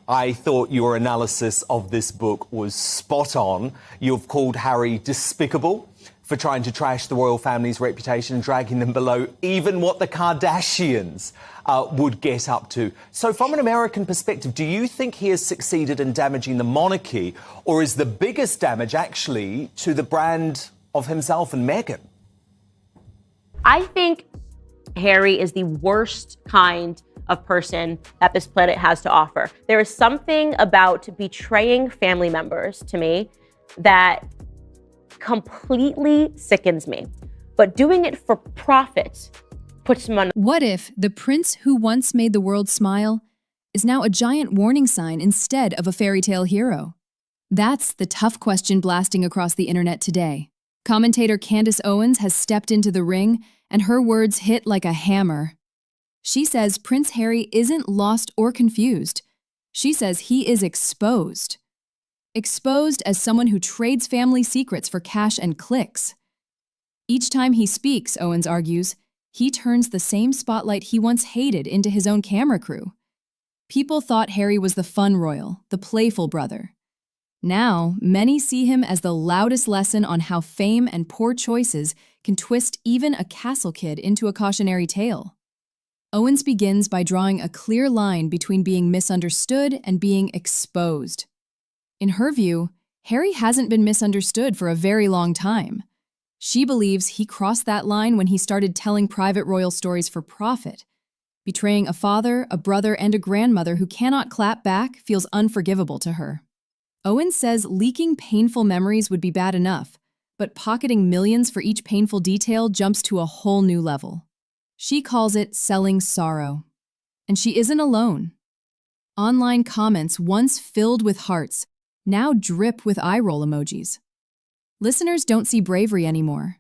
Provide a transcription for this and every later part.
I thought your analysis of this book was spot on. You've called Harry despicable for trying to trash the royal family's reputation and dragging them below even what the Kardashians would get up to. So from an American perspective, do you think he has succeeded in damaging the monarchy, or is the biggest damage actually to the brand of himself and Meghan? I think Harry is the worst kind of person that this planet has to offer. There is something about betraying family members to me that completely sickens me. But doing it for profit puts him on. What if the prince who once made the world smile is now a giant warning sign instead of a fairy tale hero? That's the tough question blasting across the internet today. Commentator Candace Owens has stepped into the ring, and her words hit like a hammer. She says Prince Harry isn't lost or confused. She says he is exposed. Exposed as someone who trades family secrets for cash and clicks. Each time he speaks, Owens argues, he turns the same spotlight he once hated into his own camera crew. People thought Harry was the fun royal, the playful brother. Now, many see him as the loudest lesson on how fame and poor choices can twist even a castle kid into a cautionary tale. Owens begins by drawing a clear line between being misunderstood and being exposed. In her view, Harry hasn't been misunderstood for a very long time. She believes he crossed that line when he started telling private royal stories for profit. Betraying a father, a brother, and a grandmother who cannot clap back feels unforgivable to her. Owens says leaking painful memories would be bad enough, but pocketing millions for each painful detail jumps to a whole new level. She calls it selling sorrow. And she isn't alone. Online comments, once filled with hearts, now drip with eye-roll emojis. Listeners don't see bravery anymore.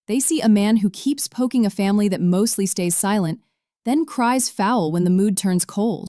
They see a man who keeps poking a family that mostly stays silent, then cries foul when the mood turns cold.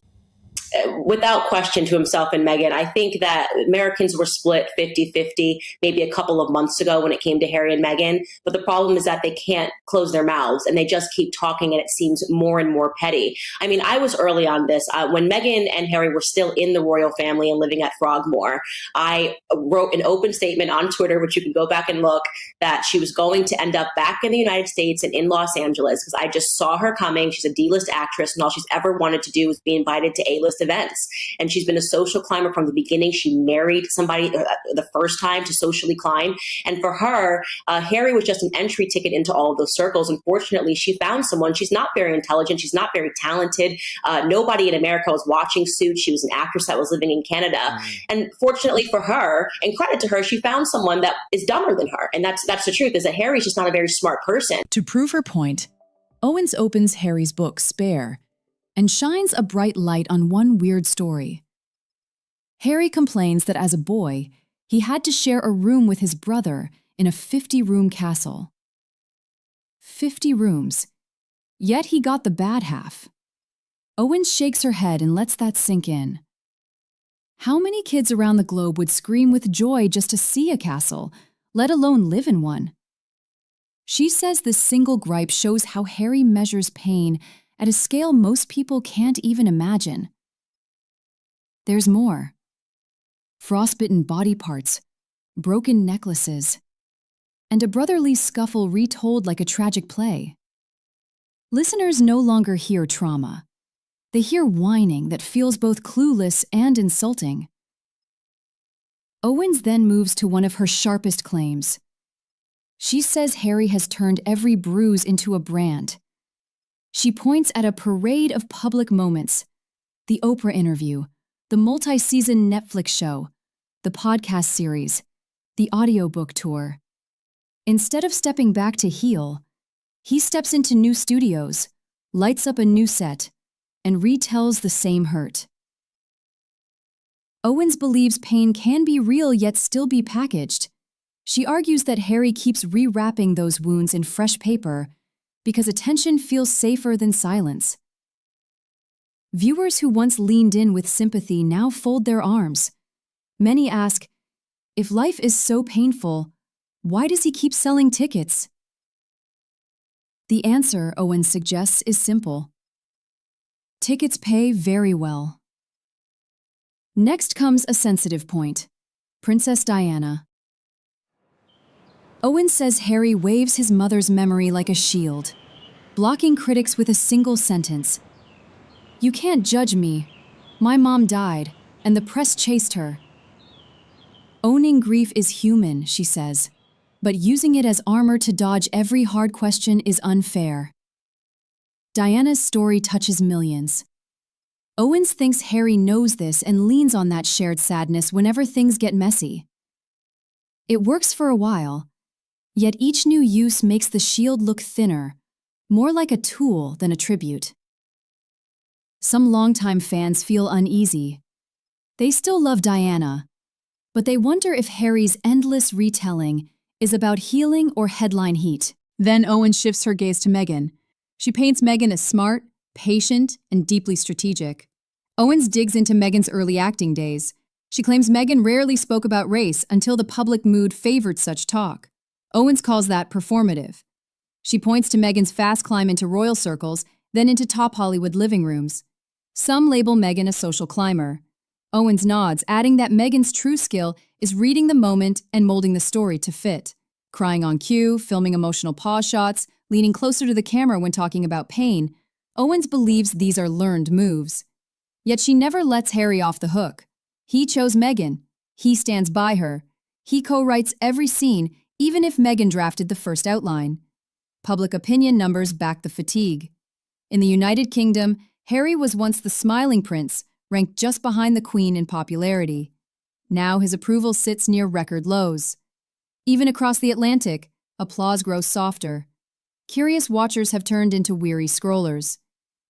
Without question, to himself and Meghan, I think that Americans were split 50-50 maybe a couple of months ago when it came to Harry and Meghan. But the problem is that they can't close their mouths and they just keep talking, and it seems more and more petty. I mean, I was early on this. When Meghan and Harry were still in the royal family and living at Frogmore, I wrote an open statement on Twitter, which you can go back and look, that she was going to end up back in the United States and in Los Angeles because I just saw her coming. She's a D-list actress, and all she's ever wanted to do was be invited to A-list events. And she's been a social climber from the beginning. She married somebody the first time to socially climb. And for her, Harry was just an entry ticket into all of those circles. Unfortunately, she found someone. She's not very intelligent. She's not very talented. Nobody in America was watching Suits. She was an actress that was living in Canada. And fortunately for her, and credit to her, she found someone that is dumber than her. And that's the truth, is that Harry's just not a very smart person. To prove her point, Owens opens Harry's book, Spare, and shines a bright light on one weird story. Harry complains that as a boy, he had to share a room with his brother in a 50-room castle. 50 rooms, yet he got the bad half. Owens shakes her head and lets that sink in. How many kids around the globe would scream with joy just to see a castle, let alone live in one? She says this single gripe shows how Harry measures pain at a scale most people can't even imagine. There's more. Frostbitten body parts, broken necklaces, and a brotherly scuffle retold like a tragic play. Listeners no longer hear trauma. They hear whining that feels both clueless and insulting. Owens then moves to one of her sharpest claims. She says Harry has turned every bruise into a brand. She points at a parade of public moments: the Oprah interview, the multi-season Netflix show, the podcast series, the audiobook tour. Instead of stepping back to heal, he steps into new studios, lights up a new set, and retells the same hurt. Owens believes pain can be real yet still be packaged. She argues that Harry keeps rewrapping those wounds in fresh paper because attention feels safer than silence. Viewers who once leaned in with sympathy now fold their arms. Many ask, if life is so painful, why does he keep selling tickets? The answer, Owens suggests, is simple. Tickets pay very well. Next comes a sensitive point. Princess Diana. Owens says Harry waves his mother's memory like a shield, blocking critics with a single sentence. "You can't judge me. My mom died, and the press chased her." Owning grief is human, she says, but using it as armor to dodge every hard question is unfair. Diana's story touches millions. Owens thinks Harry knows this and leans on that shared sadness whenever things get messy. It works for a while, yet each new use makes the shield look thinner, more like a tool than a tribute. Some longtime fans feel uneasy. They still love Diana, but they wonder if Harry's endless retelling is about healing or headline heat. Then Owens shifts her gaze to Meghan. She paints Meghan as smart, patient, and deeply strategic. Owens digs into Meghan's early acting days. She claims Meghan rarely spoke about race until the public mood favored such talk. Owens calls that performative. She points to Meghan's fast climb into royal circles, then into top Hollywood living rooms. Some label Meghan a social climber. Owens nods, adding that Meghan's true skill is reading the moment and molding the story to fit. Crying on cue, filming emotional pause shots, leaning closer to the camera when talking about pain, Owens believes these are learned moves. Yet she never lets Harry off the hook. He chose Meghan. He stands by her. He co-writes every scene, even if Meghan drafted the first outline. Public opinion numbers back the fatigue. In the United Kingdom, Harry was once the smiling prince, ranked just behind the Queen in popularity. Now his approval sits near record lows. Even across the Atlantic, applause grows softer. Curious watchers have turned into weary scrollers.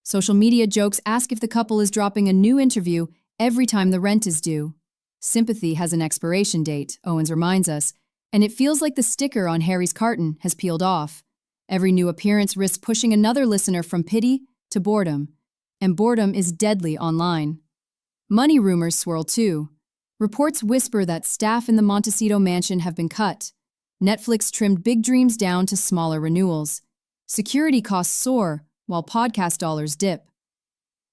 Social media jokes ask if the couple is dropping a new interview every time the rent is due. Sympathy has an expiration date, Owens reminds us, and it feels like the sticker on Harry's carton has peeled off. Every new appearance risks pushing another listener from pity to boredom, and boredom is deadly online. Money rumors swirl too. Reports whisper that staff in the Montecito mansion have been cut. Netflix trimmed big dreams down to smaller renewals. Security costs soar, while podcast dollars dip.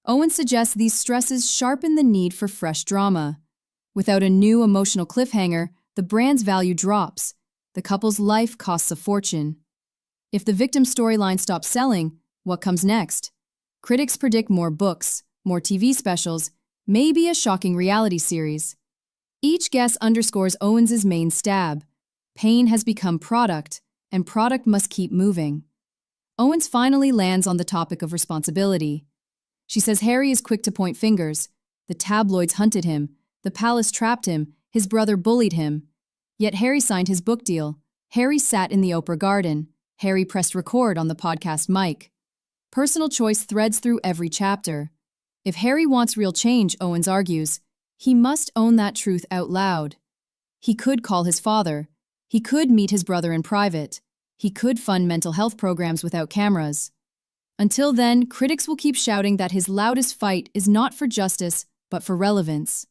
Owens suggests these stresses sharpen the need for fresh drama. Without a new emotional cliffhanger, the brand's value drops. The couple's life costs a fortune. If the victim storyline stops selling, what comes next? Critics predict more books, more TV specials, maybe a shocking reality series. Each guess underscores Owens' main stab. Pain has become product, and product must keep moving. Owens finally lands on the topic of responsibility. She says Harry is quick to point fingers. The tabloids hunted him. The palace trapped him. His brother bullied him. Yet Harry signed his book deal. Harry sat in the Oprah garden. Harry pressed record on the podcast mic. Personal choice threads through every chapter. If Harry wants real change, Owens argues, he must own that truth out loud. He could call his father. He could meet his brother in private. He could fund mental health programs without cameras. Until then, critics will keep shouting that his loudest fight is not for justice, but for relevance.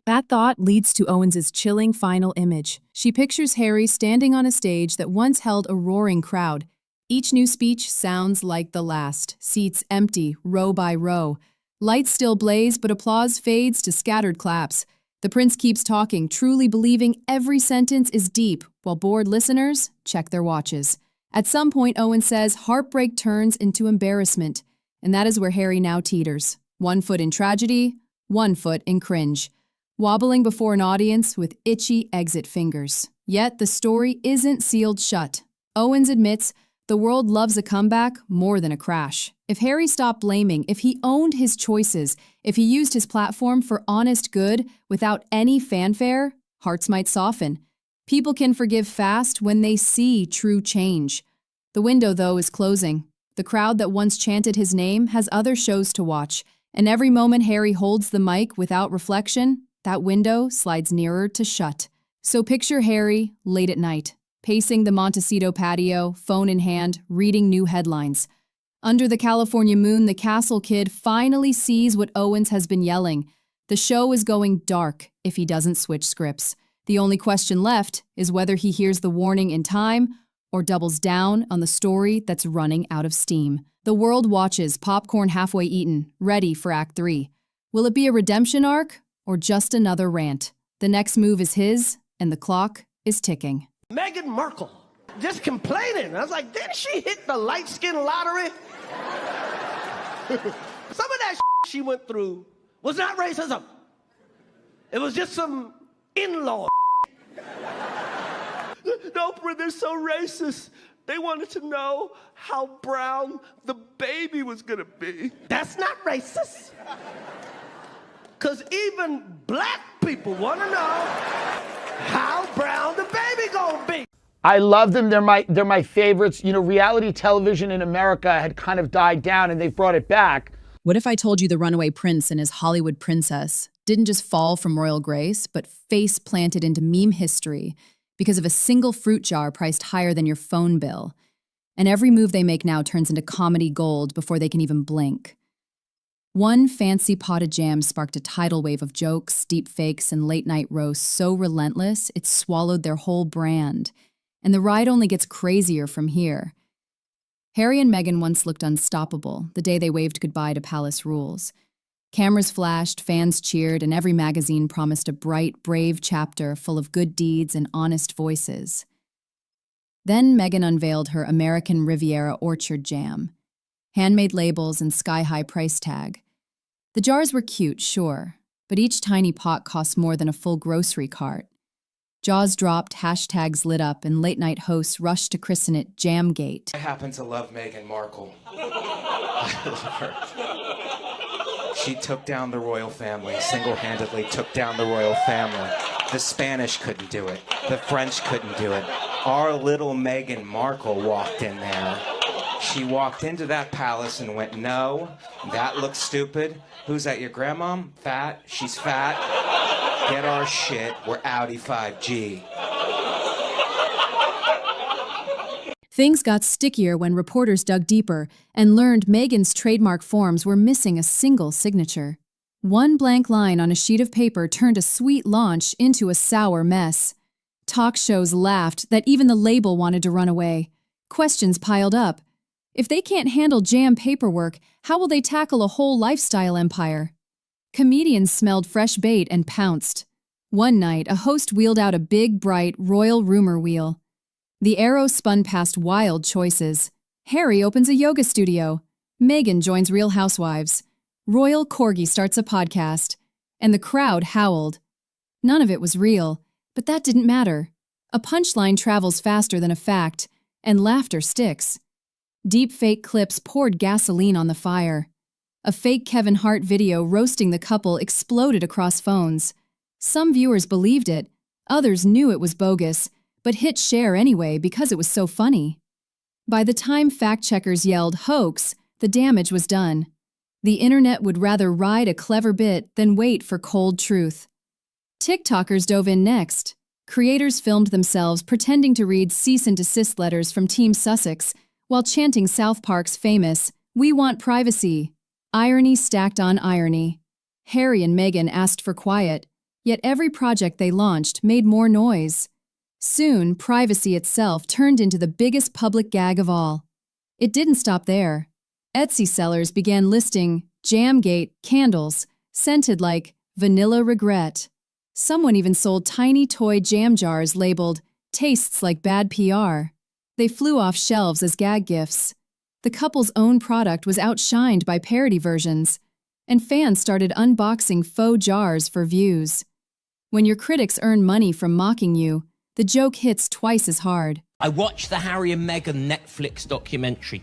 That thought leads to Owens' chilling final image. She pictures Harry standing on a stage that once held a roaring crowd. Each new speech sounds like the last. Seats empty, row by row. Lights still blaze, but applause fades to scattered claps. The prince keeps talking, truly believing every sentence is deep, while bored listeners check their watches. At some point, Owens says, heartbreak turns into embarrassment, and that is where Harry now teeters. 1 foot in tragedy, 1 foot in cringe, wobbling before an audience with itchy exit fingers. Yet the story isn't sealed shut. Owens admits the world loves a comeback more than a crash. If Harry stopped blaming, if he owned his choices, if he used his platform for honest good without any fanfare, hearts might soften. People can forgive fast when they see true change. The window, though, is closing. The crowd that once chanted his name has other shows to watch, and every moment Harry holds the mic without reflection, that window slides nearer to shut. So picture Harry late at night, pacing the Montecito patio, phone in hand, reading new headlines. Under the California moon, the castle kid finally sees what Owens has been yelling. The show is going dark if he doesn't switch scripts. The only question left is whether he hears the warning in time or doubles down on the story that's running out of steam. The world watches, popcorn halfway eaten, ready for Act 3. Will it be a redemption arc or just another rant? The next move is his, and the clock is ticking. Meghan Markle just complaining. I was like, didn't she hit the light skin lottery? Some of that she went through was not racism. It was just some in-law. No, they're so racist. They wanted to know how brown the baby was gonna be. That's not racist. Because even black people want to know how brown the baby gonna be. I love them. They're my favorites. You know, reality television in America had kind of died down, and they've brought it back. What if I told you the runaway prince and his Hollywood princess didn't just fall from royal grace, but face planted into meme history because of a single fruit jar priced higher than your phone bill? And every move they make now turns into comedy gold before they can even blink. One fancy pot of jam sparked a tidal wave of jokes, deep fakes, and late-night roasts so relentless it swallowed their whole brand. And the ride only gets crazier from here. Harry and Meghan once looked unstoppable the day they waved goodbye to palace rules. Cameras flashed, fans cheered, and every magazine promised a bright, brave chapter full of good deeds and honest voices. Then Meghan unveiled her American Riviera Orchard Jam. Handmade labels and sky-high price tag. The jars were cute, sure, but each tiny pot cost more than a full grocery cart. Jaws dropped, hashtags lit up, and late-night hosts rushed to christen it Jamgate. I happen to love Meghan Markle. I love her. She took down the royal family, single-handedly took down the royal family. The Spanish couldn't do it. The French couldn't do it. Our little Meghan Markle walked in there. She walked into that palace and went, no, that looks stupid. Who's that, your grandma? Fat? She's fat. Get our shit. We're Audi 5G. Things got stickier when reporters dug deeper and learned Meghan's trademark forms were missing a single signature. One blank line on a sheet of paper turned a sweet launch into a sour mess. Talk shows laughed that even the label wanted to run away. Questions piled up. If they can't handle jam paperwork, how will they tackle a whole lifestyle empire? Comedians smelled fresh bait and pounced. One night, a host wheeled out a big, bright, royal rumor wheel. The arrow spun past wild choices. Harry opens a yoga studio. Meghan joins Real Housewives. Royal Corgi starts a podcast. And the crowd howled. None of it was real, but that didn't matter. A punchline travels faster than a fact, and laughter sticks. Deep fake clips poured gasoline on the fire. A fake Kevin Hart video roasting the couple exploded across phones. Some viewers believed it, others knew it was bogus, but hit share anyway because it was so funny. By the time fact-checkers yelled hoax, the damage was done. The internet would rather ride a clever bit than wait for cold truth. TikTokers dove in next. Creators filmed themselves pretending to read cease and desist letters from Team Sussex while chanting South Park's famous, "We want privacy." Irony stacked on irony. Harry and Meghan asked for quiet, yet every project they launched made more noise. Soon, privacy itself turned into the biggest public gag of all. It didn't stop there. Etsy sellers began listing Jamgate candles, scented like vanilla regret. Someone even sold tiny toy jam jars labeled tastes like bad PR. They flew off shelves as gag gifts. The couple's own product was outshined by parody versions, and fans started unboxing faux jars for views. When your critics earn money from mocking you, the joke hits twice as hard. I watched the Harry and Meghan Netflix documentary.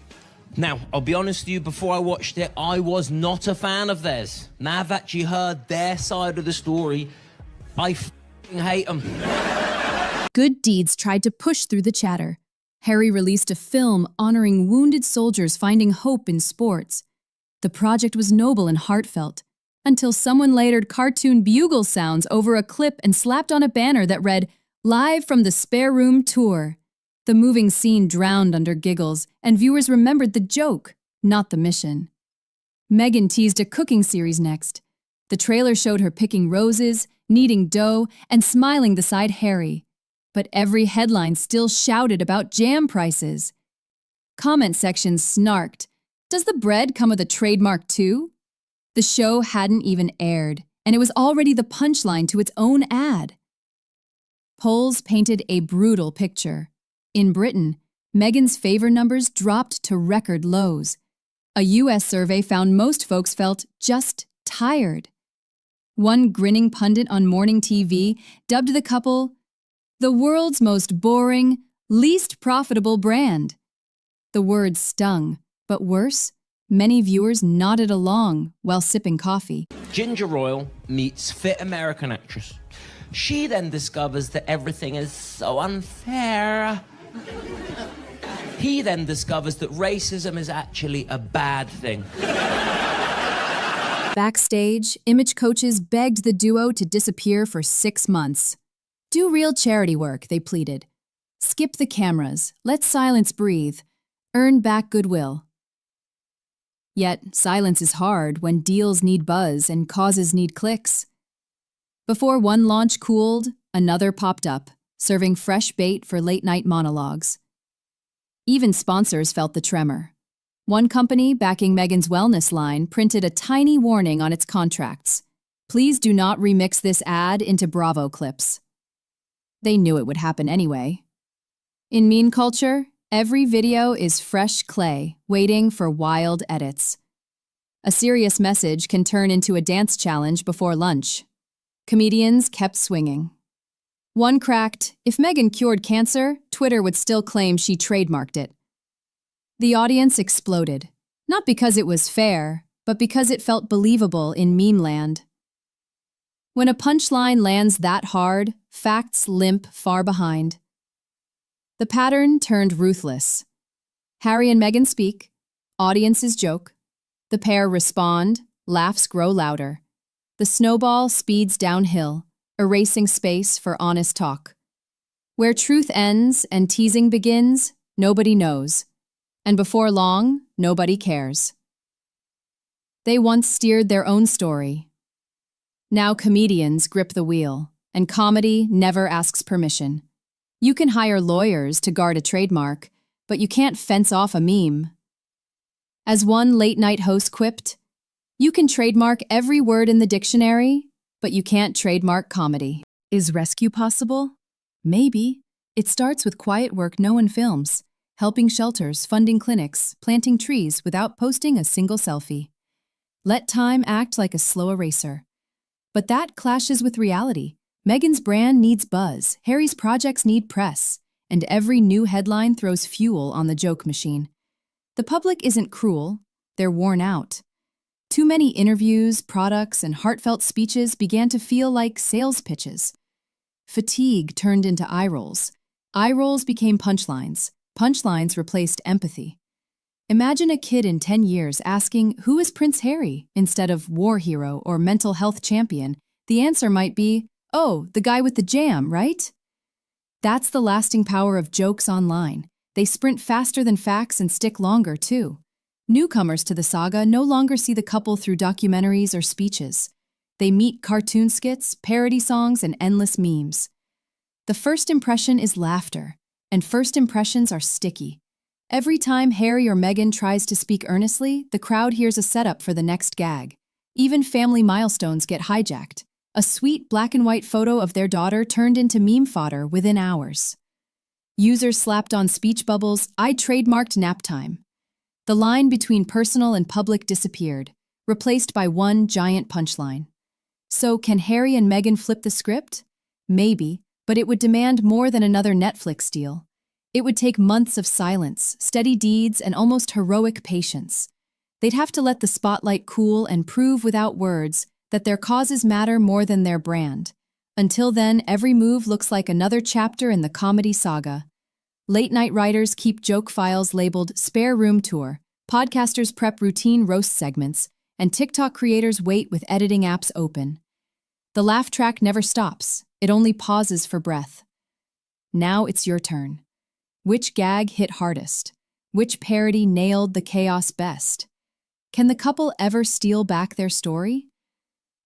Now, I'll be honest with you, before I watched it, I was not a fan of theirs. Now I've actually heard their side of the story, I f***ing hate them. Good Deeds tried to push through the chatter. Harry released a film honoring wounded soldiers finding hope in sports. The project was noble and heartfelt, until someone layered cartoon bugle sounds over a clip and slapped on a banner that read, "Live from the Spare Room Tour." The moving scene drowned under giggles, and viewers remembered the joke, not the mission. Meghan teased a cooking series next. The trailer showed her picking roses, kneading dough, and smiling beside Harry. But every headline still shouted about jam prices. Comment sections snarked. Does the bread come with a trademark too? The show hadn't even aired, and it was already the punchline to its own ad. Polls painted a brutal picture. In Britain, Meghan's favor numbers dropped to record lows. A US survey found most folks felt just tired. One grinning pundit on morning TV dubbed the couple the world's most boring, least profitable brand. The words stung, but worse, many viewers nodded along while sipping coffee. Ginger Royal meets fit American actress. She then discovers that everything is so unfair. He then discovers that racism is actually a bad thing. Backstage, image coaches begged the duo to disappear for 6 months. Do real charity work, they pleaded. Skip the cameras, let silence breathe, earn back goodwill. Yet, silence is hard when deals need buzz and causes need clicks. Before one launch cooled, another popped up, serving fresh bait for late-night monologues. Even sponsors felt the tremor. One company backing Meghan's wellness line printed a tiny warning on its contracts. Please do not remix this ad into Bravo clips. They knew it would happen anyway. In meme culture, every video is fresh clay, waiting for wild edits. A serious message can turn into a dance challenge before lunch. Comedians kept swinging. One cracked, if Meghan cured cancer, Twitter would still claim she trademarked it. The audience exploded, not because it was fair, but because it felt believable in meme land. When a punchline lands that hard, facts limp far behind. The pattern turned ruthless. Harry and Meghan speak, audiences joke. The pair respond, laughs grow louder. The snowball speeds downhill, erasing space for honest talk. Where truth ends and teasing begins, nobody knows. And before long, nobody cares. They once steered their own story. Now comedians grip the wheel, and comedy never asks permission. You can hire lawyers to guard a trademark, but you can't fence off a meme. As one late-night host quipped, you can trademark every word in the dictionary, but you can't trademark comedy. Is rescue possible? Maybe. It starts with quiet work no one films, helping shelters, funding clinics, planting trees without posting a single selfie. Let time act like a slow eraser. But that clashes with reality. Meghan's brand needs buzz, Harry's projects need press, and every new headline throws fuel on the joke machine. The public isn't cruel, they're worn out. Too many interviews, products, and heartfelt speeches began to feel like sales pitches. Fatigue turned into eye rolls. Eye rolls became punchlines. Punchlines replaced empathy. Imagine a kid in 10 years asking, "Who is Prince Harry?" instead of war hero or mental health champion. The answer might be, "Oh, the guy with the jam, right?" That's the lasting power of jokes online. They sprint faster than facts and stick longer, too. Newcomers to the saga no longer see the couple through documentaries or speeches. They meet cartoon skits, parody songs, and endless memes. The first impression is laughter, and first impressions are sticky. Every time Harry or Meghan tries to speak earnestly, the crowd hears a setup for the next gag. Even family milestones get hijacked. A sweet black and white photo of their daughter turned into meme fodder within hours. Users slapped on speech bubbles, "I trademarked nap time." The line between personal and public disappeared, replaced by one giant punchline. So can Harry and Meghan flip the script? Maybe, but it would demand more than another Netflix deal. It would take months of silence, steady deeds, and almost heroic patience. They'd have to let the spotlight cool and prove without words that their causes matter more than their brand. Until then, every move looks like another chapter in the comedy saga. Late-night writers keep joke files labeled Spare Room Tour, podcasters prep routine roast segments, and TikTok creators wait with editing apps open. The laugh track never stops, it only pauses for breath. Now it's your turn. Which gag hit hardest? Which parody nailed the chaos best? Can the couple ever steal back their story?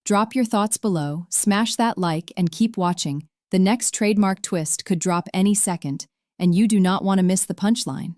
Drop your thoughts below, smash that like, and keep watching. The next trademark twist could drop any second, and you do not want to miss the punchline.